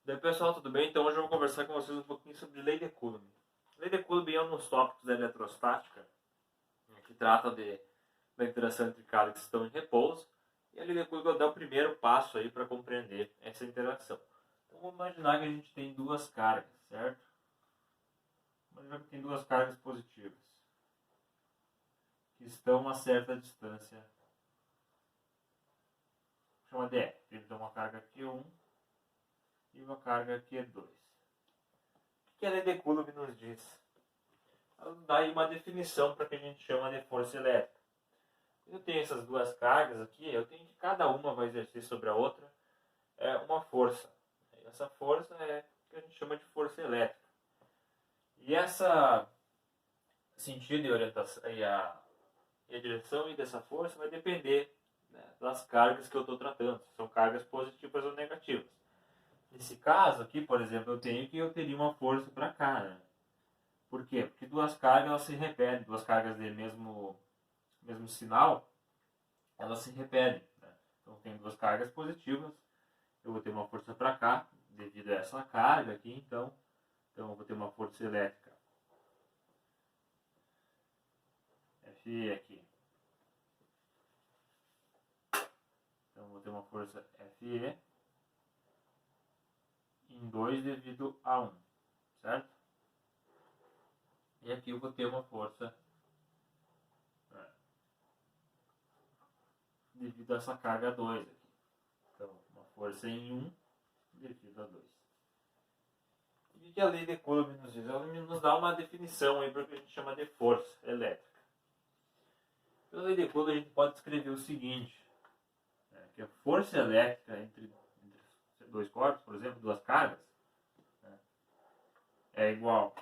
Daí pessoal, tudo bem? Então hoje eu vou conversar com vocês um pouquinho sobre lei de Coulomb. Lei de Coulomb é um dos tópicos da eletrostática, que trata da interação entre cargas que estão em repouso, e a lei de Coulomb dá o primeiro passo aí para compreender essa interação. Então vamos imaginar que a gente tem duas cargas, certo? Vamos imaginar que tem duas cargas positivas, que estão a certa distância, chama de E. Então uma carga Q1 e uma carga Q2. O que a lei de Coulomb nos diz? Ela dá aí uma definição para o que a gente chama de força elétrica. Eu tenho essas duas cargas aqui, eu tenho que cada uma vai exercer sobre a outra uma força. Essa força é o que a gente chama de força elétrica. E essa sentido e orientação e a direção dessa força vai depender, né, das cargas que eu estou tratando, se são cargas positivas ou negativas. Nesse caso aqui, por exemplo, eu teria uma força para cá, né? Por quê? Porque duas cargas elas se repetem, duas cargas de mesmo sinal, elas se repetem, né? Então tem duas cargas positivas, eu vou ter uma força para cá, devido a essa carga aqui, então eu vou ter uma força elétrica Fe aqui. Então eu vou ter uma força Fe em 2 devido a 1, certo? E aqui eu vou ter uma força devido a essa carga 2 aqui. Então, uma força em 1 devido a 2. E o que a lei de Coulomb nos diz? Ela nos dá uma definição aí para o que a gente chama de força elétrica. Pela lei de Coulomb a gente pode escrever o seguinte, que a força elétrica entre dois corpos, por exemplo, duas cargas, é igual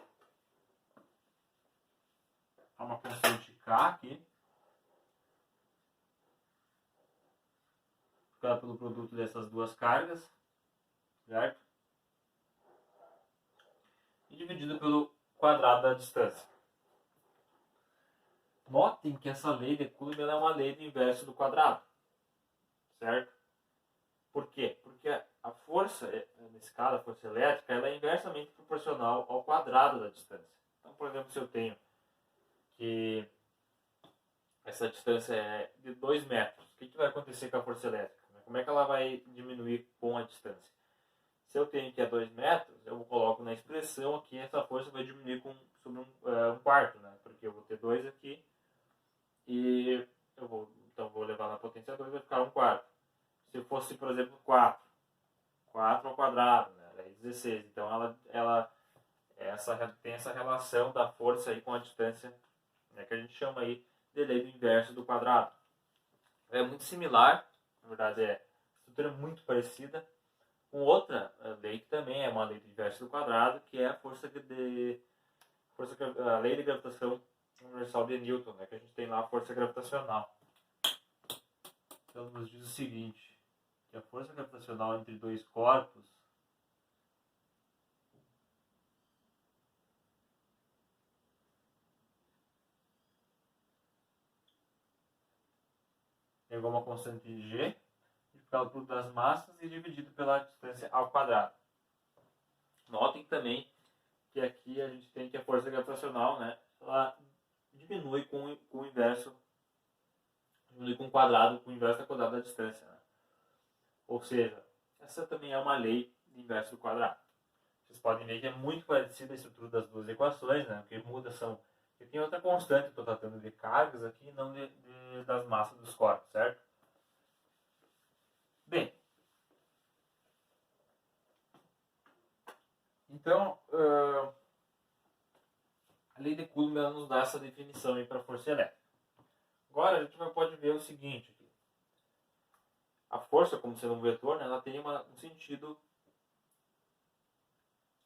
a uma constante K aqui, pelo produto dessas duas cargas, certo? E dividido pelo quadrado da distância. Notem que essa lei de Coulomb é uma lei do inverso do quadrado, certo? Por quê? Porque a força, nesse caso, a força elétrica, ela é inversamente proporcional ao quadrado da distância. Então, por exemplo, se eu tenho que essa distância é de 2 metros, o que vai acontecer com a força elétrica? Como é que ela vai diminuir com a distância? Se eu tenho que é 2 metros, eu coloco na expressão aqui, essa força vai diminuir sobre um quarto, né? Porque eu vou ter 2 aqui e então vou levar na potência 2, vai ficar um quarto. Se fosse, por exemplo, 4 ao quadrado, né? É 16. Então ela tem essa relação da força aí com a distância, né, que a gente chama aí de lei do inverso do quadrado. É muito similar, na verdade é estrutura muito parecida com outra lei que também é uma lei do inverso do quadrado, que é a lei de gravitação universal de Newton, né, que a gente tem lá a força gravitacional. Então nos diz o seguinte, que a força gravitacional entre dois corpos é igual a uma constante de G, multiplicado por das massas e dividido pela distância ao quadrado. Notem também que aqui a gente tem que a força gravitacional, né, ela diminui com o inverso, diminui com o quadrado, com o inverso da quadrada da distância. Né? Ou seja, essa também é uma lei de inverso do quadrado. Vocês podem ver que é muito parecida a estrutura das duas equações, né? O que muda são... E tem outra constante, estou tratando de cargas aqui, não das massas dos corpos, certo? Bem, então, a lei de Coulomb nos dá essa definição para a força elétrica. Agora, a gente pode ver o seguinte aqui. A força, como sendo um vetor, né, ela tem um sentido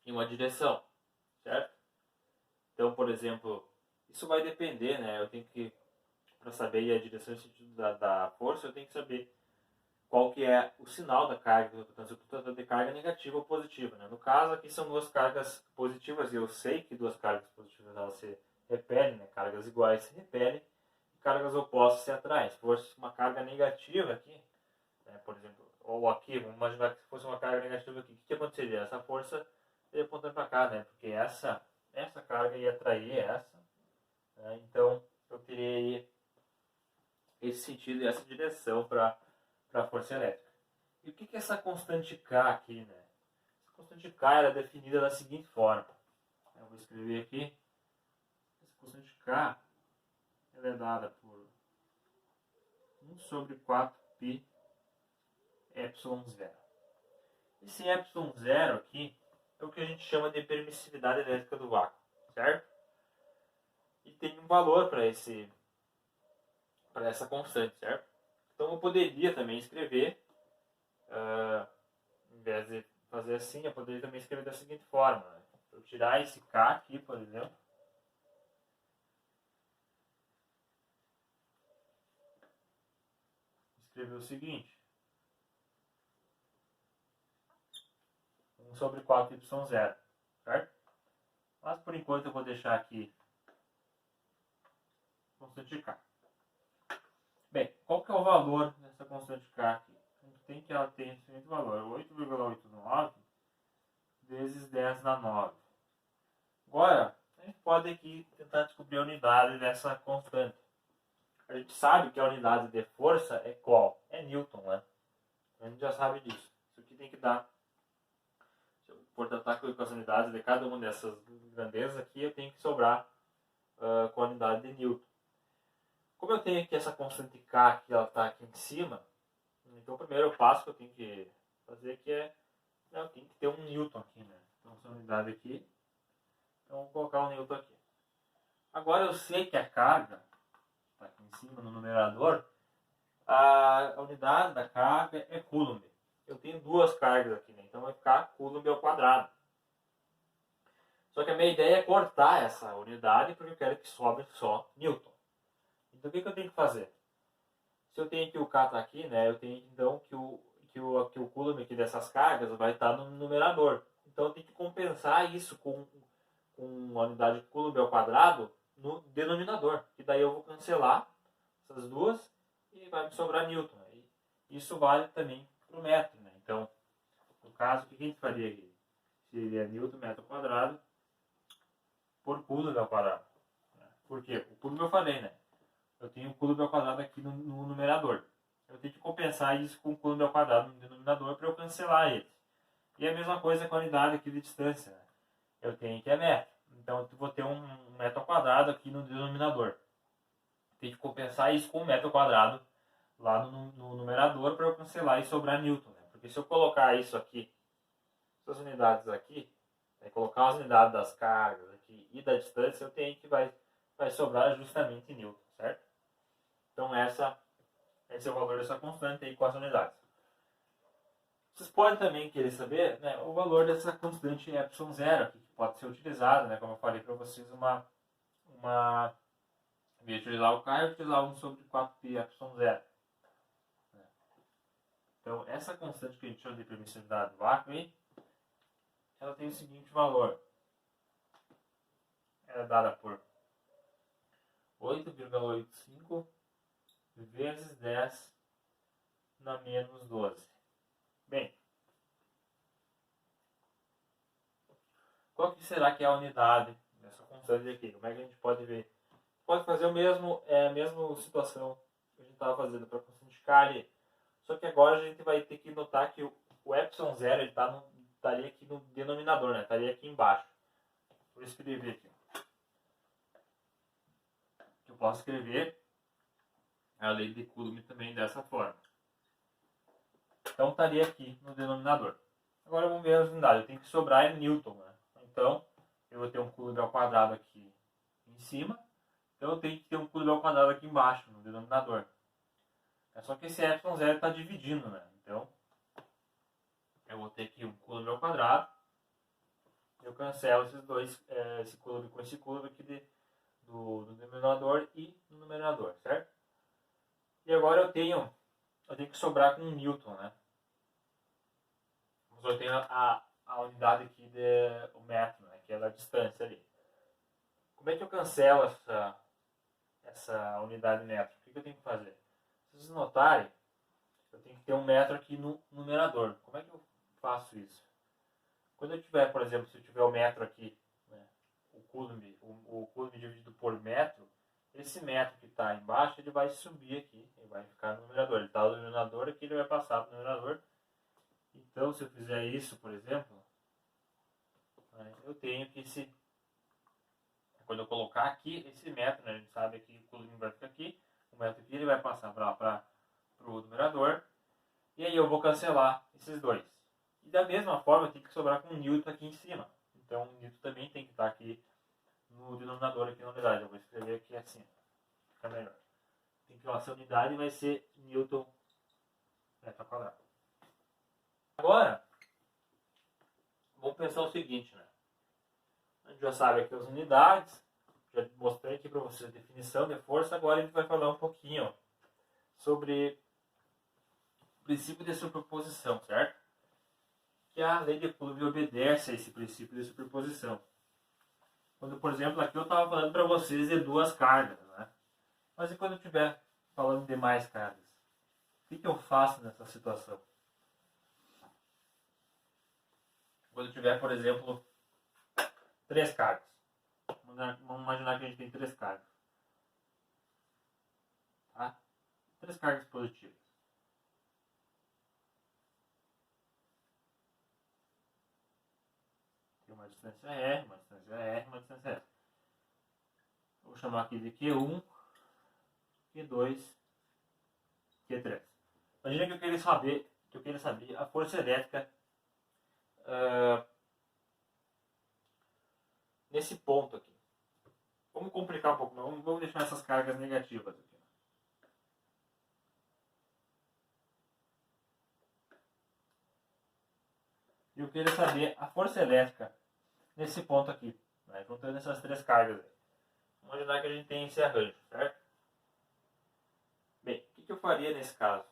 em uma direção, certo? Então, por exemplo, isso vai depender, né? Eu tenho que, para saber a direção e o sentido da força, eu tenho que saber qual que é o sinal da carga. Portanto, eu estou tratando de carga negativa ou positiva. Né? No caso, aqui são duas cargas positivas, e eu sei que duas cargas positivas elas se repelem, né? Cargas iguais se repelem, e cargas opostas se atraem. Se fosse uma carga negativa aqui, né? Por exemplo, ou aqui, vamos imaginar que se fosse uma carga negativa aqui, o que aconteceria? Essa força ia apontando para cá, né? Porque essa carga ia atrair essa, né? Então eu teria esse sentido e essa direção para a força elétrica. E o que é essa constante K aqui, né? Essa constante K era definida da seguinte forma. Eu vou escrever aqui. Essa constante K ela é dada por 1 sobre 4π epsilon zero. Esse epsilon zero aqui é o que a gente chama de permissividade elétrica do vácuo, certo? E tem um valor para essa constante, certo? Então eu poderia também escrever, em vez de fazer assim, eu poderia também escrever da seguinte forma. Né? Eu tirar esse K aqui, por exemplo. Escrever o seguinte. 1 sobre 4y0, certo? Mas por enquanto eu vou deixar aqui constante K. Bem, qual que é o valor dessa constante K aqui? A gente tem que ela tem o seguinte valor, 8,89 vezes 10 na 9. Agora, a gente pode aqui tentar descobrir a unidade dessa constante. A gente sabe que a unidade de força é qual? É Newton, né? A gente já sabe disso. Isso aqui tem que dar... Se eu for tratar com as unidades de cada uma dessas grandezas aqui, eu tenho que sobrar com a unidade de Newton. Como eu tenho aqui essa constante K, que ela está aqui em cima, então o primeiro passo que eu tenho que fazer aqui é... eu tenho que ter um Newton aqui, né? Então essa unidade aqui, então vou colocar um Newton aqui. Agora eu sei que a carga, está aqui em cima no numerador, a unidade da carga é Coulomb. Eu tenho duas cargas aqui, né? Então vai ficar Coulomb ao quadrado. Só que a minha ideia é cortar essa unidade porque eu quero que sobre só Newton. Então o que eu tenho que fazer? Se eu tenho que o K está aqui, né? Eu tenho então que o Coulomb aqui dessas cargas vai estar no numerador. Então eu tenho que compensar isso com a unidade Coulomb ao quadrado no denominador. E daí eu vou cancelar essas duas e vai me sobrar Newton. E isso vale também para o metro, né? Então, no caso, o que a gente faria aqui? Seria Newton metro quadrado por Coulomb ao quadrado. Por quê? O Coulomb eu falei, né? Eu tenho o Coulomb ao quadrado aqui no numerador. Eu tenho que compensar isso com o Coulomb ao quadrado no denominador para eu cancelar ele. E a mesma coisa com a unidade aqui de distância. Né? Eu tenho que é metro. Então eu vou ter um metro ao quadrado aqui no denominador. Tem que compensar isso com um metro ao quadrado lá no numerador para eu cancelar e sobrar Newton. Né? Porque se eu colocar isso aqui, essas unidades aqui, colocar as unidades das cargas aqui e da distância, eu tenho que vai sobrar justamente Newton, certo? Então esse é o valor dessa constante aí com as unidades. Vocês podem também querer saber, né, o valor dessa constante epsilon zero aqui, que pode ser utilizado, né, como eu falei para vocês, em vez de utilizar o K, eu utilizar 1 sobre 4π epsilon zero. Então essa constante que a gente chama de permissividade do vácuo aí, ela tem o seguinte valor. Ela é dada por 8,85 vezes 10 na menos 12. Bem, qual que será que é a unidade dessa constante aqui? Como é que a gente pode ver? Pode fazer a mesma situação que a gente estava fazendo para a constante K ali. Só que agora a gente vai ter que notar que o epsilon zero estaria aqui no denominador, né? Estaria aqui embaixo. Vou escrever aqui. Eu posso escrever a lei de Coulomb também dessa forma. Então estaria aqui no denominador. Agora vamos ver as unidades. Eu tenho que sobrar em Newton. Né? Então eu vou ter um Coulomb ao quadrado aqui em cima. Então eu tenho que ter um Coulomb ao quadrado aqui embaixo, no denominador. É só que esse epsilon zero está dividindo, né? Então eu vou ter aqui um Coulomb ao quadrado. Eu cancelo esses dois, esse Coulomb com esse Coulomb aqui do denominador e do numerador, certo? E agora eu tenho que sobrar com um Newton, né? Eu tenho a unidade aqui o metro, né? Que é a distância ali. Como é que eu cancelo essa unidade metro? O que eu tenho que fazer? Se vocês notarem, eu tenho que ter 1 metro aqui no numerador. Como é que eu faço isso? Quando eu tiver, por exemplo, se eu tiver o metro aqui, né, o coulomb dividido por metro, esse metro que está embaixo, ele vai subir aqui, ele vai ficar no numerador. Ele está no denominador aqui, ele vai passar para o numerador. Então, se eu fizer isso, por exemplo, né, eu tenho que quando eu colocar aqui esse metro, né, a gente sabe que o coulomb vai ficar aqui, o metro aqui ele vai passar para o numerador, e aí eu vou cancelar esses dois. E da mesma forma, tem que sobrar com um newton aqui em cima. Então, o newton também tem que estar aqui no denominador, aqui na unidade. Eu vou escrever aqui assim, fica melhor. Tem que essa unidade vai ser newton metro quadrado. Agora, vamos pensar o seguinte, né? A gente já sabe aqui as unidades, já mostrei aqui para vocês a definição de força, agora a gente vai falar um pouquinho sobre o princípio de superposição, certo? Que a lei de Coulomb obedece a esse princípio de superposição. Quando, por exemplo, aqui eu estava falando para vocês de 2 cargas, né? Mas e quando eu estiver falando de mais cargas? O que eu faço nessa situação? Quando eu tiver, por exemplo, 3 cargas. Vamos imaginar que a gente tem 3 cargas. Tá? 3 cargas positivas. Tem uma distância R, uma distância R, uma distância R. Vou chamar aqui de Q1, Q2, Q3. Imagina que eu queria saber a força elétrica nesse ponto aqui. Vamos complicar um pouco, mas vamos deixar essas cargas negativas aqui. E eu queria saber a força elétrica nesse ponto aqui, né, juntando essas 3 cargas aí. Vamos imaginar que a gente tem esse arranjo, certo? Bem, o que eu faria nesse caso?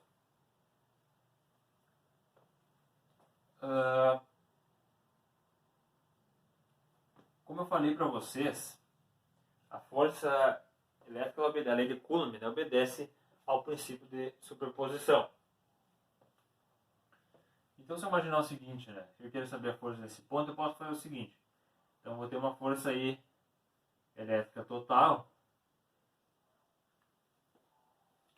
Como eu falei para vocês, a força elétrica, a lei de Coulomb, né, obedece ao princípio de superposição. Então, se eu imaginar o seguinte, né, eu quero saber a força desse ponto, eu posso fazer o seguinte. Então, eu vou ter uma força aí elétrica total.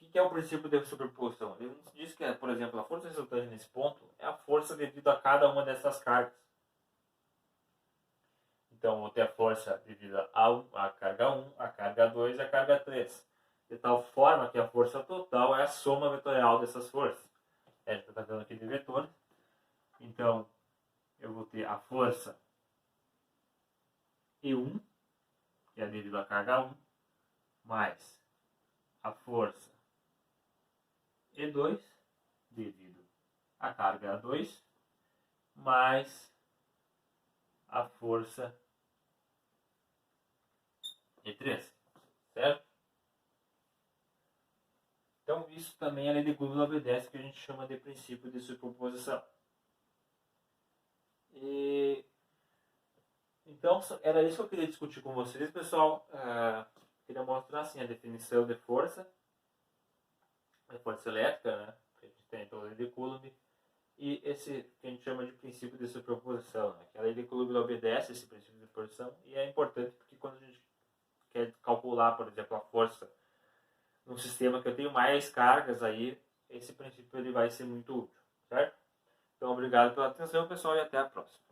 O que é o princípio de superposição? Ele nos diz que, por exemplo, a força resultante nesse ponto é a força devido a cada uma dessas cargas. Então, vou ter a força devida a carga 1, a carga 2 e a carga 3. De tal forma que a força total é a soma vetorial dessas forças. A gente está dando aqui de vetores. Então, eu vou ter a força E1, que é devido à carga 1, mais a força E2, devido à carga 2, mais a força E3, certo? Então, isso também a lei de Coulomb obedece, que a gente chama de princípio de superposição. Então, era isso que eu queria discutir com vocês, pessoal. Queria mostrar assim, a definição de força elétrica, né? Que a gente tem então a lei de Coulomb, e esse que a gente chama de princípio de superposição, né? Que a lei de Coulomb obedece a esse princípio de superposição, e é importante porque quando a gente quer calcular, por exemplo, a força num sistema que eu tenho mais cargas, aí esse princípio ele vai ser muito útil, certo? Então, obrigado pela atenção, pessoal, e até a próxima.